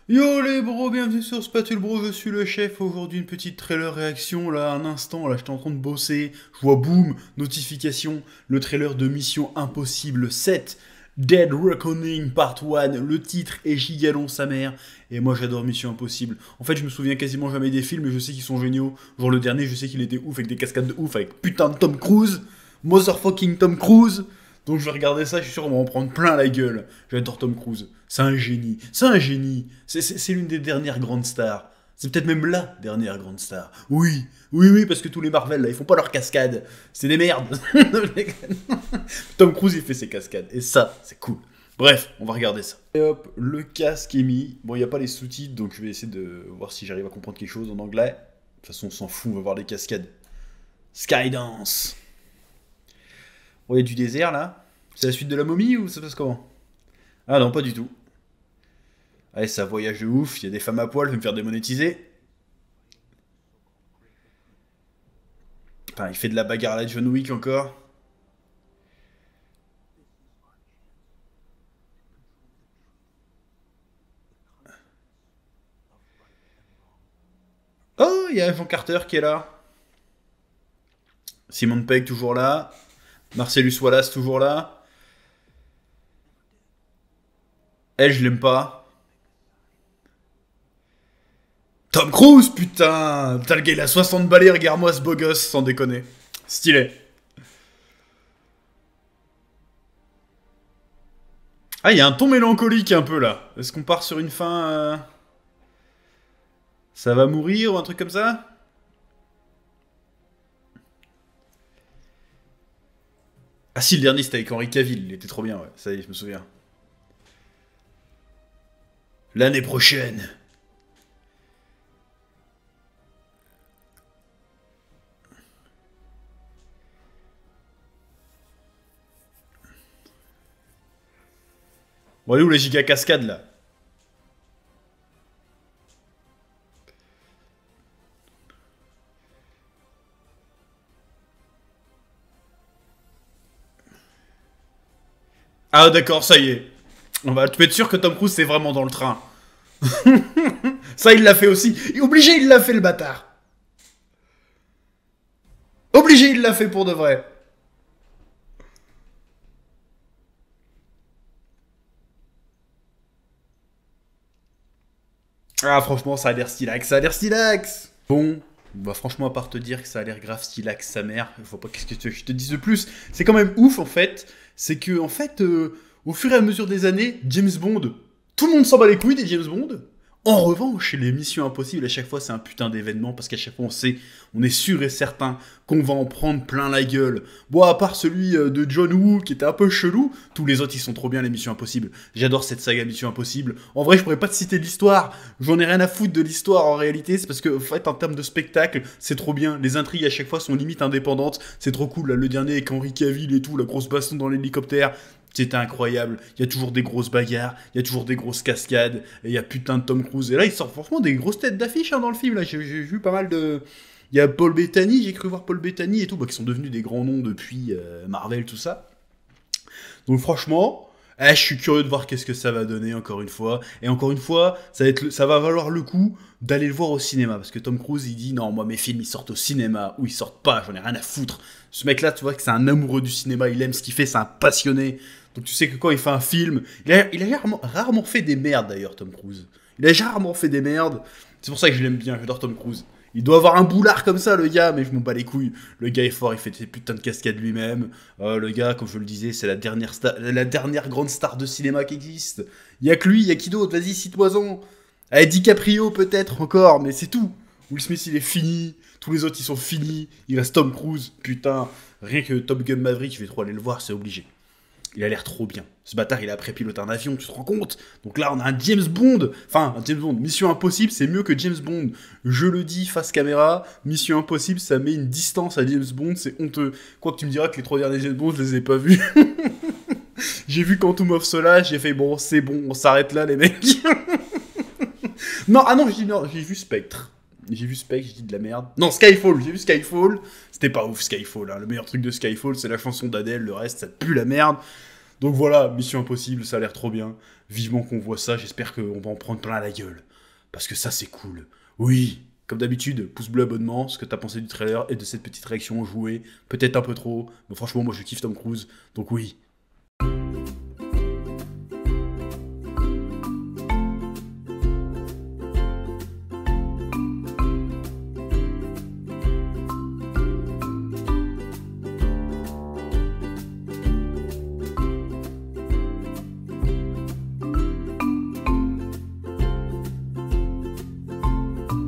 Yo les bros, bienvenue sur Spatule Bro, je suis le chef. Aujourd'hui une petite trailer réaction, là un instant, là j'étais en train de bosser, je vois boum, notification, le trailer de Mission Impossible 7, Dead Reckoning Part 1, le titre est gigalon sa mère, et moi j'adore Mission Impossible. En fait je me souviens quasiment jamais des films, mais je sais qu'ils sont géniaux, genre le dernier je sais qu'il était ouf avec des cascades de ouf, avec putain de Tom Cruise, motherfucking Tom Cruise. Donc je vais regarder ça, je suis sûr qu'on va en prendre plein la gueule. J'adore Tom Cruise. C'est un génie. C'est un génie. C'est l'une des dernières grandes stars. C'est peut-être même la dernière grande star. Oui, oui, oui, parce que tous les Marvel, là, ils font pas leurs cascades. C'est des merdes. Tom Cruise, il fait ses cascades. Et ça, c'est cool. Bref, on va regarder ça. Et hop, le casque est mis. Bon, il n'y a pas les sous-titres, donc je vais essayer de voir si j'arrive à comprendre quelque chose en anglais. De toute façon, on s'en fout, on va voir les cascades. Skydance. Bon, il y a du désert, là. C'est la suite de la momie ou ça passe comment? Ah non, pas du tout. Allez, ça voyage de ouf, il y a des femmes à poil, je vais me faire démonétiser. Enfin, il fait de la bagarre à la John Wick encore. Oh, il y a Evan Carter qui est là. Simon Pegg toujours là. Marcellus Wallace toujours là. Elle, je l'aime pas. Tom Cruise, putain. Putain, le gars, il a 60 balais, regarde-moi ce beau gosse, sans déconner. Stylé. Ah, il y a un ton mélancolique un peu là. Est-ce qu'on part sur une fin ça va mourir ou un truc comme ça? Ah si, le dernier c'était avec Henri Cavill, il était trop bien, ouais. Ça y est, je me souviens. L'année prochaine. Bon, elle est où la giga cascade là? Ah d'accord, ça y est. Tu peux être sûr que Tom Cruise c'est vraiment dans le train. Ça il l'a fait aussi. Obligé il l'a fait le bâtard. Obligé il l'a fait pour de vrai. Ah franchement ça a l'air stylax, ça a l'air stylax. Bon, bah franchement à part te dire que ça a l'air grave stylax sa mère, il faut pas qu'est-ce que je te dise de plus. C'est quand même ouf en fait. C'est que en fait, au fur et à mesure des années, James Bond, tout le monde s'en bat les couilles des James Bond. En revanche, les missions impossibles, à chaque fois, c'est un putain d'événement parce qu'à chaque fois, on est sûr et certain qu'on va en prendre plein la gueule. Bon, à part celui de John Woo qui était un peu chelou, tous les autres, ils sont trop bien, les missions impossibles. J'adore cette saga Mission Impossible. En vrai, je pourrais pas te citer l'histoire. J'en ai rien à foutre de l'histoire en réalité. C'est parce que, en fait, en termes de spectacle, c'est trop bien. Les intrigues à chaque fois sont limite indépendantes. C'est trop cool. Là, le dernier avec Henry Cavill et tout, la grosse baston dans l'hélicoptère. C'était incroyable. Il y a toujours des grosses bagarres, il y a toujours des grosses cascades, et il y a putain de Tom Cruise. Et là, il sort franchement des grosses têtes d'affiche hein, dans le film. Là, j'ai vu pas mal de. Il y a Paul Bettany, j'ai cru voir Paul Bettany et tout, bah, qui sont devenus des grands noms depuis Marvel, tout ça. Donc franchement, je suis curieux de voir qu'est-ce que ça va donner encore une fois. Et encore une fois, ça va valoir le coup d'aller le voir au cinéma. Parce que Tom Cruise, il dit non, moi mes films ils sortent au cinéma ou ils sortent pas, j'en ai rien à foutre. Ce mec-là, tu vois que c'est un amoureux du cinéma, il aime ce qu'il fait, c'est un passionné. Donc tu sais que quand il fait un film, il a rarement fait des merdes d'ailleurs, Tom Cruise. Il a rarement fait des merdes. C'est pour ça que je l'aime bien, j'adore Tom Cruise. Il doit avoir un boulard comme ça, le gars, mais je m'en bats les couilles. Le gars est fort, il fait des putains de cascades lui-même. Le gars, comme je le disais, c'est la dernière grande star de cinéma qui existe. Il y a que lui, il y a qui d'autre? Vas-y, cite-moi-en. Allez, DiCaprio peut-être encore, mais c'est tout. Will Smith, il est fini. Tous les autres, ils sont finis. Il reste Tom Cruise. Putain, rien que Top Gun Maverick, je vais trop aller le voir, c'est obligé. Il a l'air trop bien. Ce bâtard, il a après piloté un avion, tu te rends compte? Donc là, on a un James Bond. Enfin, un James Bond. Mission Impossible, c'est mieux que James Bond. Je le dis face caméra. Mission Impossible, ça met une distance à James Bond, c'est honteux. Quoi que tu me diras que les 3 derniers James Bond, je les ai pas vus. J'ai vu Quantum of Solace, j'ai fait bon, c'est bon, on s'arrête là, les mecs. Non, ah non, j'ai vu Spectre. J'ai vu Spectre, j'ai dit de la merde. Non, Skyfall, j'ai vu Skyfall. C'était pas ouf, Skyfall. Hein. Le meilleur truc de Skyfall, c'est la chanson d'Adèle. Le reste, ça pue la merde. Donc voilà, Mission Impossible, ça a l'air trop bien. Vivement qu'on voit ça, j'espère qu'on va en prendre plein la gueule. Parce que ça, c'est cool. Oui, comme d'habitude, pouce bleu, abonnement, ce que t'as pensé du trailer et de cette petite réaction jouée. Peut-être un peu trop, mais franchement, moi je kiffe Tom Cruise, donc oui,